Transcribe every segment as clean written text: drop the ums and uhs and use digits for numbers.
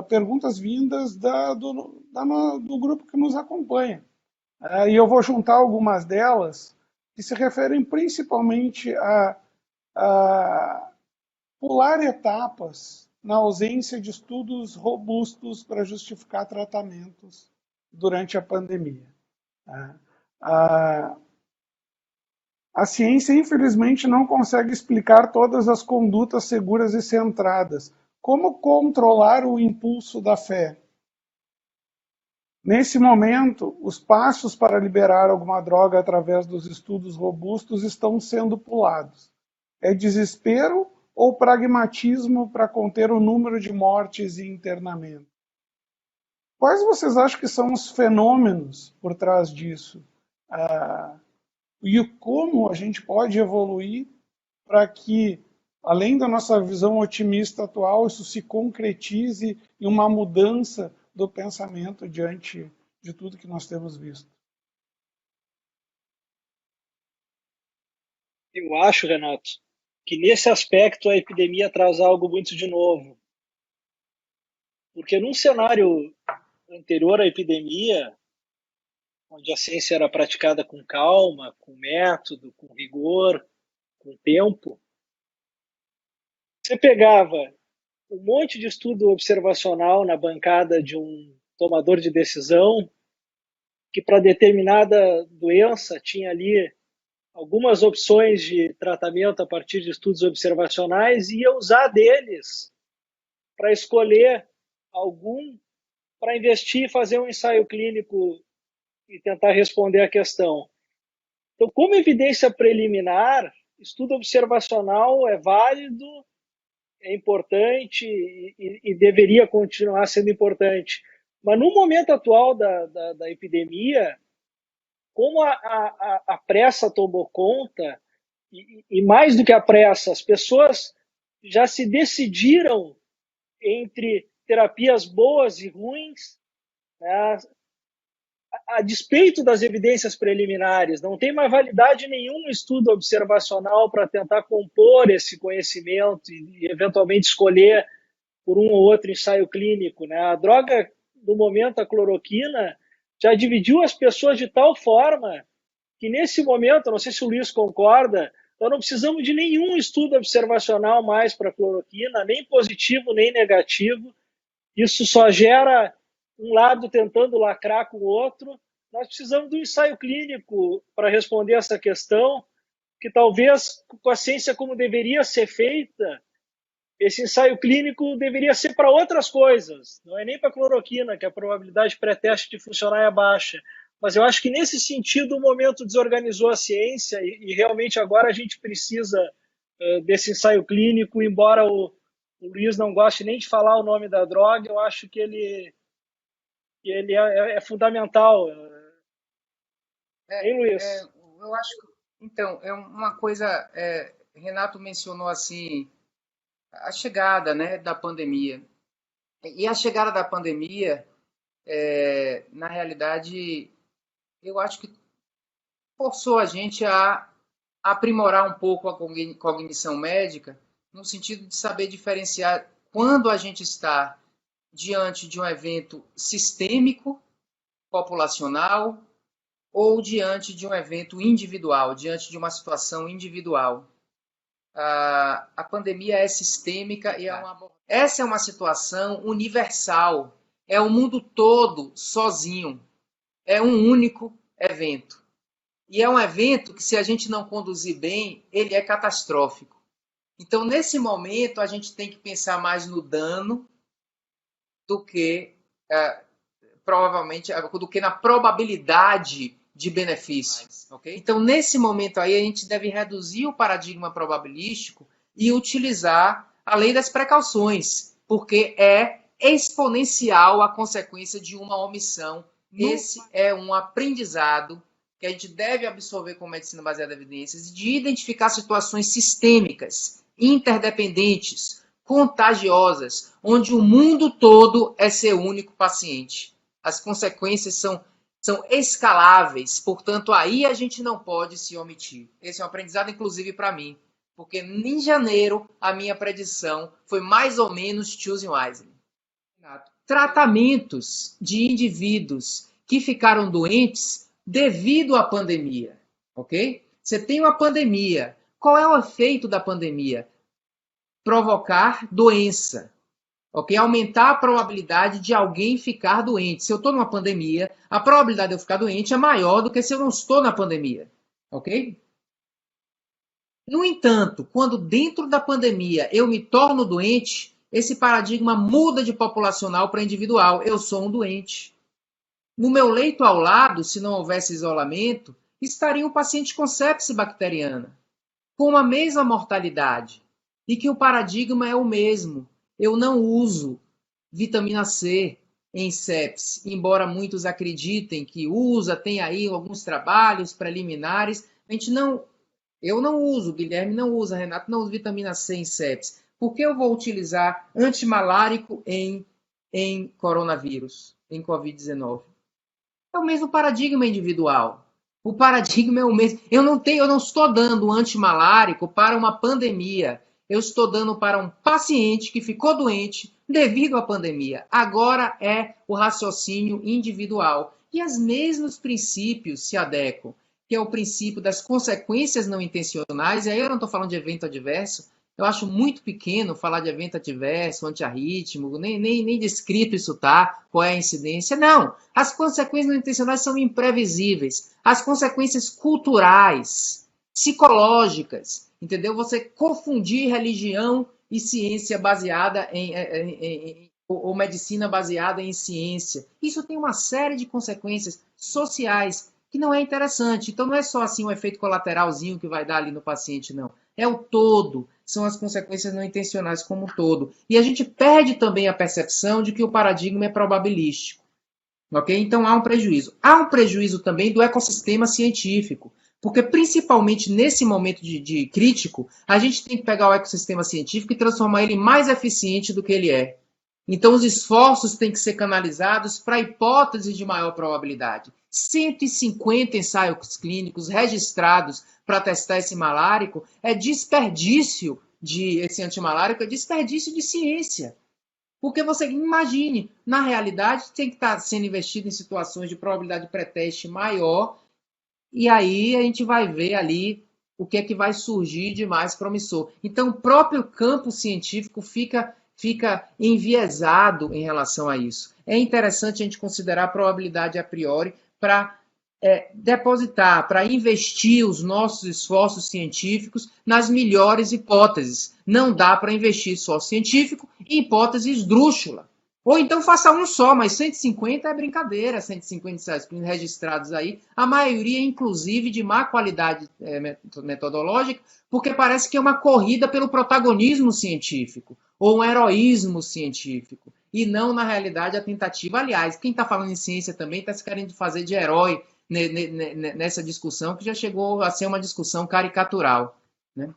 perguntas vindas do grupo que nos acompanha. E eu vou juntar algumas delas que se referem principalmente a pular etapas na ausência de estudos robustos para justificar tratamentos durante a pandemia. A, a ciência, infelizmente, não consegue explicar todas as condutas seguras e centradas. Como controlar o impulso da fé? Nesse momento, os passos para liberar alguma droga através dos estudos robustos estão sendo pulados. É desespero ou pragmatismo para conter o número de mortes e internamentos? Quais vocês acham que são os fenômenos por trás disso? E como a gente pode evoluir para que, além da nossa visão otimista atual, isso se concretize em uma mudança do pensamento diante de tudo que nós temos visto? Eu acho, Renato, que nesse aspecto a epidemia traz algo muito de novo. Porque num cenário anterior à epidemia, onde a ciência era praticada com calma, com método, com rigor, com tempo, você pegava um monte de estudo observacional na bancada de um tomador de decisão, que para determinada doença tinha ali algumas opções de tratamento a partir de estudos observacionais e ia usar deles para escolher algum para investir e fazer um ensaio clínico e tentar responder a questão. Então, como evidência preliminar, estudo observacional é válido, é importante e deveria continuar sendo importante. Mas no momento atual da epidemia, como a pressa tomou conta, e mais do que a pressa, as pessoas já se decidiram entre terapias boas e ruins, né? A despeito das evidências preliminares, não tem mais validade nenhum estudo observacional para tentar compor esse conhecimento e eventualmente escolher por um ou outro ensaio clínico, né? A droga, do momento, a cloroquina, já dividiu as pessoas de tal forma que, nesse momento, não sei se o Luiz concorda, nós não precisamos de nenhum estudo observacional mais para a cloroquina, nem positivo, nem negativo. Isso só gera um lado tentando lacrar com o outro. Nós precisamos de um ensaio clínico para responder essa questão, que talvez, com a ciência como deveria ser feita, esse ensaio clínico deveria ser para outras coisas, não é nem para cloroquina, que a probabilidade pré-teste de funcionar é baixa. Mas eu acho que, nesse sentido, o momento desorganizou a ciência e realmente agora a gente precisa desse ensaio clínico, embora o Luiz não goste nem de falar o nome da droga, eu acho que ele é fundamental. É, Hein, Luiz? eu acho que, então, é uma coisa, Renato mencionou assim, a chegada, né, da pandemia. E a chegada da pandemia, na realidade, eu acho que forçou a gente a aprimorar um pouco a cognição médica, no sentido de saber diferenciar quando a gente está diante de um evento sistêmico, populacional, ou diante de um evento individual, diante de uma situação individual. A pandemia é sistêmica e essa é uma situação universal. É o mundo todo sozinho. É um único evento. E é um evento que, se a gente não conduzir bem, ele é catastrófico. Então, nesse momento, a gente tem que pensar mais no dano do que provavelmente do que na probabilidade de benefício. Okay? Então, nesse momento aí, a gente deve reduzir o paradigma probabilístico e utilizar a lei das precauções, porque é exponencial a consequência de uma omissão. Esse é um aprendizado que a gente deve absorver com medicina baseada em evidências, de identificar situações sistêmicas, interdependentes, contagiosas, onde o mundo todo é seu único paciente. As consequências são escaláveis, portanto, aí a gente não pode se omitir. Esse é um aprendizado, inclusive, para mim, porque em janeiro a minha predição foi mais ou menos choosing wisely. tratamentos de indivíduos que ficaram doentes devido à pandemia, ok? Você tem uma pandemia. Qual é o efeito da pandemia? Provocar doença, ok? Aumentar a probabilidade de alguém ficar doente. Se eu estou numa pandemia, a probabilidade de eu ficar doente é maior do que se eu não estou na pandemia, ok? No entanto, quando dentro da pandemia eu me torno doente, esse paradigma muda de populacional para individual. Eu sou um doente. No meu leito ao lado, se não houvesse isolamento, estaria um paciente com sepse bacteriana, com a mesma mortalidade, e que o paradigma é o mesmo. Eu não uso vitamina C em sepse, embora muitos acreditem que usa, tem aí alguns trabalhos preliminares. Eu não uso, Guilherme não usa, Renato não usa vitamina C em sepse. Por que eu vou utilizar antimalárico em coronavírus, em Covid-19? É o mesmo paradigma individual. O paradigma é o mesmo. Eu não estou dando antimalárico para uma pandemia. Eu estou dando para um paciente que ficou doente devido à pandemia. Agora é o raciocínio individual. E os mesmos princípios se adequam, que é o princípio das consequências não intencionais. E aí eu não estou falando de evento adverso. Eu acho muito pequeno falar de evento adverso, antiarrítmico, nem descrito isso tá, qual é a incidência. Não, as consequências não intencionais são imprevisíveis. As consequências culturais, psicológicas, entendeu? Você confundir religião e ciência baseada ou medicina baseada em ciência. Isso tem uma série de consequências sociais que não é interessante. Então não é só assim um efeito colateralzinho que vai dar ali no paciente, não. É o todo, são as consequências não intencionais como um todo. E a gente perde também a percepção de que o paradigma é probabilístico. Ok? Então há um prejuízo. Há um prejuízo também do ecossistema científico, porque principalmente nesse momento de crítico, a gente tem que pegar o ecossistema científico e transformar ele mais eficiente do que ele é. Então os esforços têm que ser canalizados para hipóteses de maior probabilidade. 150 ensaios clínicos registrados para testar esse malárico é desperdício esse antimalárico é desperdício de ciência. Porque você imagine, na realidade, tem que estar sendo investido em situações de probabilidade de pré-teste maior, e aí a gente vai ver ali o que é que vai surgir de mais promissor. Então, o próprio campo científico fica enviesado em relação a isso. É interessante a gente considerar a probabilidade a priori para depositar, para investir os nossos esforços científicos nas melhores hipóteses. Não dá para investir esforço científico em hipóteses esdrúxula. Ou então faça um só, mas 150 é brincadeira, 150 ensaios registrados aí, a maioria inclusive de má qualidade metodológica, porque parece que é uma corrida pelo protagonismo científico, ou um heroísmo científico, e não, na realidade, a tentativa. Aliás, quem está falando em ciência também está se querendo fazer de herói nessa discussão, que já chegou a ser uma discussão caricatural. Né?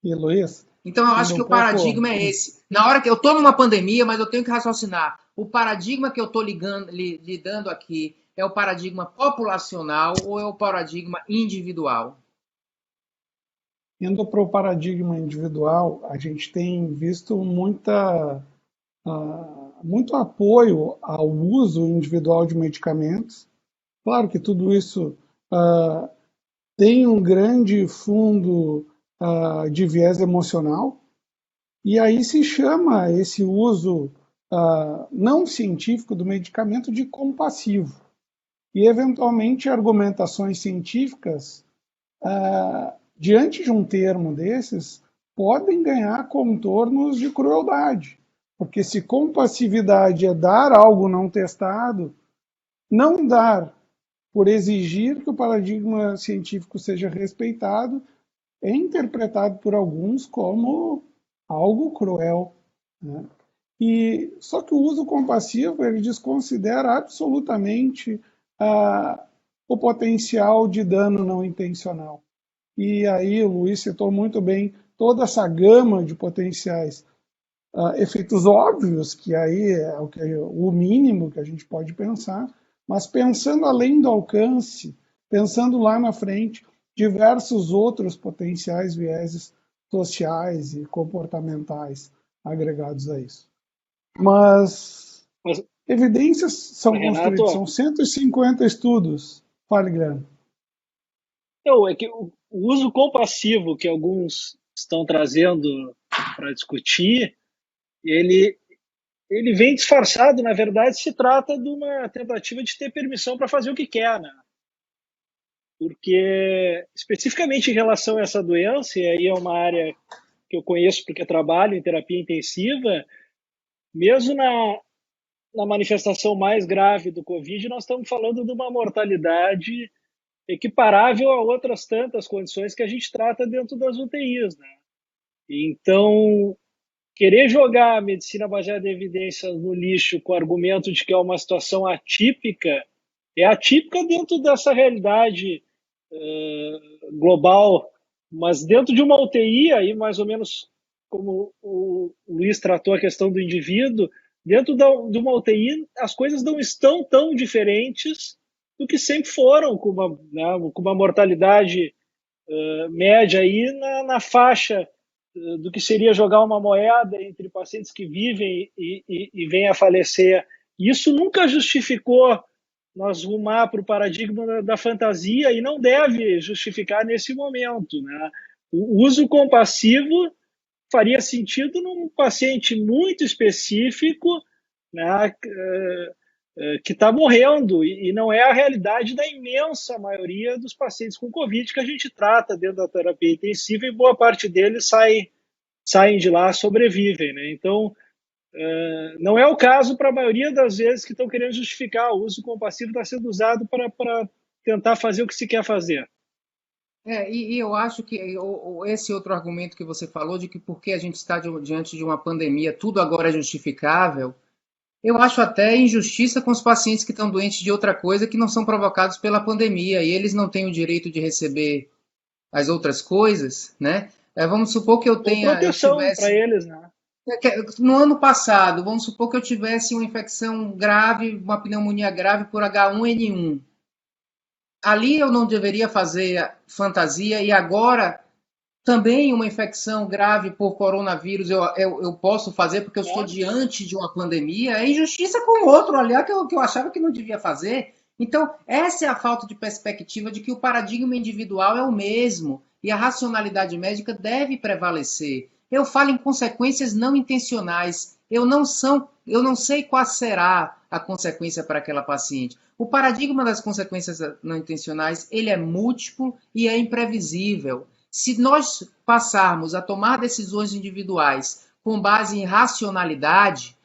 E, Luiz, então, eu acho que o paradigma é esse. Na hora que eu estou numa pandemia, mas eu tenho que raciocinar. O paradigma que eu estou lidando aqui é o paradigma populacional ou é o paradigma individual? Indo para o paradigma individual, a gente tem visto muito apoio ao uso individual de medicamentos. Claro que tudo isso tem um grande fundo de viés emocional, e aí se chama esse uso não científico do medicamento de compassivo. E, eventualmente, argumentações científicas, diante de um termo desses, podem ganhar contornos de crueldade. Porque se compassividade é dar algo não testado, não dar por exigir que o paradigma científico seja respeitado, é interpretado por alguns como algo cruel. Né? Só que o uso compassivo ele desconsidera absolutamente o potencial de dano não intencional. E aí o Luiz citou muito bem toda essa gama de potenciais efeitos óbvios, que aí é o mínimo que a gente pode pensar, mas pensando além do alcance, pensando lá na frente, diversos outros potenciais vieses sociais e comportamentais agregados a isso. Mas Mas, evidências são construídas, Renato, são 150 estudos. Fale, Guilherme. não, é que o uso compassivo que alguns estão trazendo para discutir, ele, ele vem disfarçado, na verdade, se trata de uma tentativa de ter permissão para fazer o que quer, né? Porque, especificamente em relação a essa doença, e aí é uma área que eu conheço porque trabalho em terapia intensiva, mesmo na manifestação mais grave do Covid, nós estamos falando de uma mortalidade equiparável a outras tantas condições que a gente trata dentro das UTIs, né? Então, querer jogar a medicina baseada em evidências no lixo com o argumento de que é uma situação atípica, é atípica dentro dessa realidade global, mas dentro de uma UTI, aí mais ou menos como o Luiz tratou a questão do indivíduo, dentro de uma UTI as coisas não estão tão diferentes do que sempre foram, com uma mortalidade média aí na faixa do que seria jogar uma moeda entre pacientes que vivem e vêm a falecer. Isso nunca justificou nós rumar para o paradigma da fantasia e não deve justificar nesse momento, né? O uso compassivo faria sentido num paciente muito específico, né, que está morrendo, e não é a realidade da imensa maioria dos pacientes com Covid que a gente trata dentro da terapia intensiva, e boa parte deles saem de lá, sobrevivem, né? Então, não é o caso para a maioria das vezes que estão querendo justificar o uso compassivo está sendo usado para tentar fazer o que se quer fazer. E eu acho que esse outro argumento que você falou, de que porque a gente está diante de uma pandemia, tudo agora é justificável, eu acho até injustiça com os pacientes que estão doentes de outra coisa que não são provocados pela pandemia e eles não têm o direito de receber as outras coisas, né? Vamos supor que Ou eu proteção para tivesse eles, né? no ano passado, vamos supor que eu tivesse uma infecção grave, uma pneumonia grave por H1N1. Ali eu não deveria fazer fantasia e agora também uma infecção grave por coronavírus eu posso fazer porque eu estou Claro. diante de uma pandemia. É injustiça com o outro, aliás, que eu achava que não devia fazer. Então, essa é a falta de perspectiva de que o paradigma individual é o mesmo e a racionalidade médica deve prevalecer. Eu falo em consequências não intencionais. Eu não sei qual será a consequência para aquela paciente. O paradigma das consequências não intencionais, ele é múltiplo e é imprevisível. Se nós passarmos a tomar decisões individuais com base em racionalidade,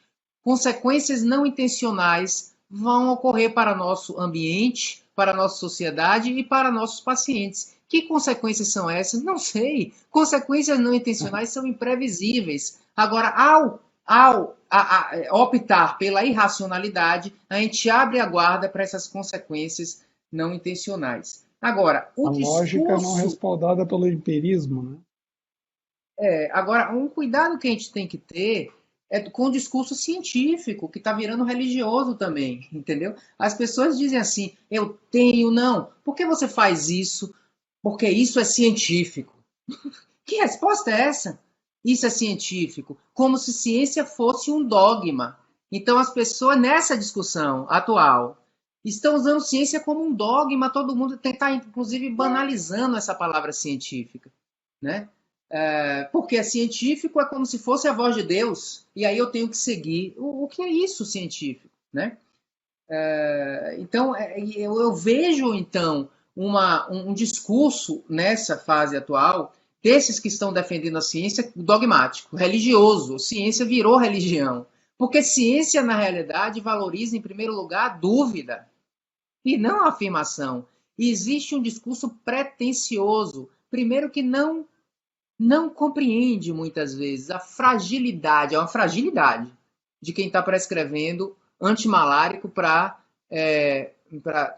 consequências não intencionais vão ocorrer para nosso ambiente, para nossa sociedade e para nossos pacientes. Que consequências são essas? Não sei. Consequências não intencionais são imprevisíveis. Agora, ao optar pela irracionalidade, a gente abre a guarda para essas consequências não intencionais. Agora, A lógica não respaldada pelo empirismo, né? Agora, um cuidado que a gente tem que ter é com o discurso científico, que está virando religioso também, entendeu? As pessoas dizem assim, eu tenho, não. Por que você faz isso? Porque isso é científico. Que resposta é essa? Isso é científico. Como se ciência fosse um dogma. Então, as pessoas, nessa discussão atual, estão usando ciência como um dogma. Todo mundo está, inclusive, banalizando essa palavra científica, né? Porque é científico é como se fosse a voz de Deus, e aí eu tenho que seguir. O que é isso científico, né? Então, eu vejo, então, um discurso nessa fase atual desses que estão defendendo a ciência dogmático, religioso. Ciência virou religião. Porque ciência, na realidade, valoriza, em primeiro lugar, a dúvida e não a afirmação. E existe um discurso pretensioso, primeiro que não compreende muitas vezes a fragilidade, é uma fragilidade de quem está prescrevendo antimalárico para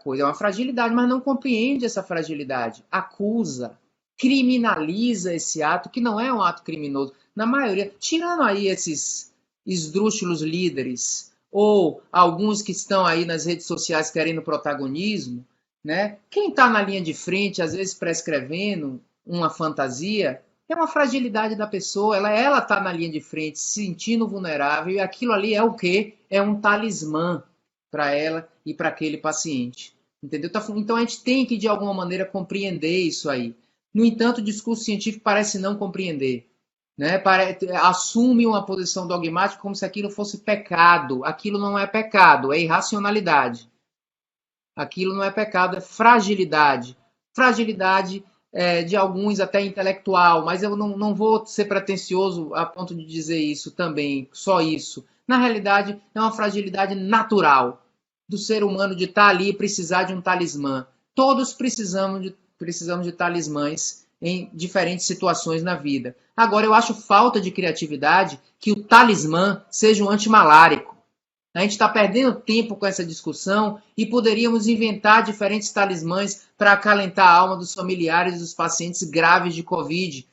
coisa. É uma fragilidade, mas não compreende essa fragilidade. Acusa, criminaliza esse ato, que não é um ato criminoso. Na maioria, tirando aí esses esdrúxulos líderes, ou alguns que estão aí nas redes sociais querendo protagonismo, né? Quem está na linha de frente, às vezes prescrevendo uma fantasia, É uma fragilidade da pessoa, ela está na linha de frente, se sentindo vulnerável, e aquilo ali é o quê? É um talismã para ela e para aquele paciente. Entendeu? Então a gente tem que, de alguma maneira, compreender isso aí. No entanto, o discurso científico parece não compreender. Né? Assume uma posição dogmática como se aquilo fosse pecado. Aquilo não é pecado, é irracionalidade. Aquilo não é pecado, é fragilidade. Fragilidade de alguns até intelectual, mas eu não vou ser pretensioso a ponto de dizer isso também, só isso. Na realidade, é uma fragilidade natural do ser humano de estar ali e precisar de um talismã. Todos precisamos de talismãs em diferentes situações na vida. Agora, eu acho falta de criatividade que o talismã seja um antimalárico. A gente está perdendo tempo com essa discussão e poderíamos inventar diferentes talismãs para acalentar a alma dos familiares dos pacientes graves de Covid,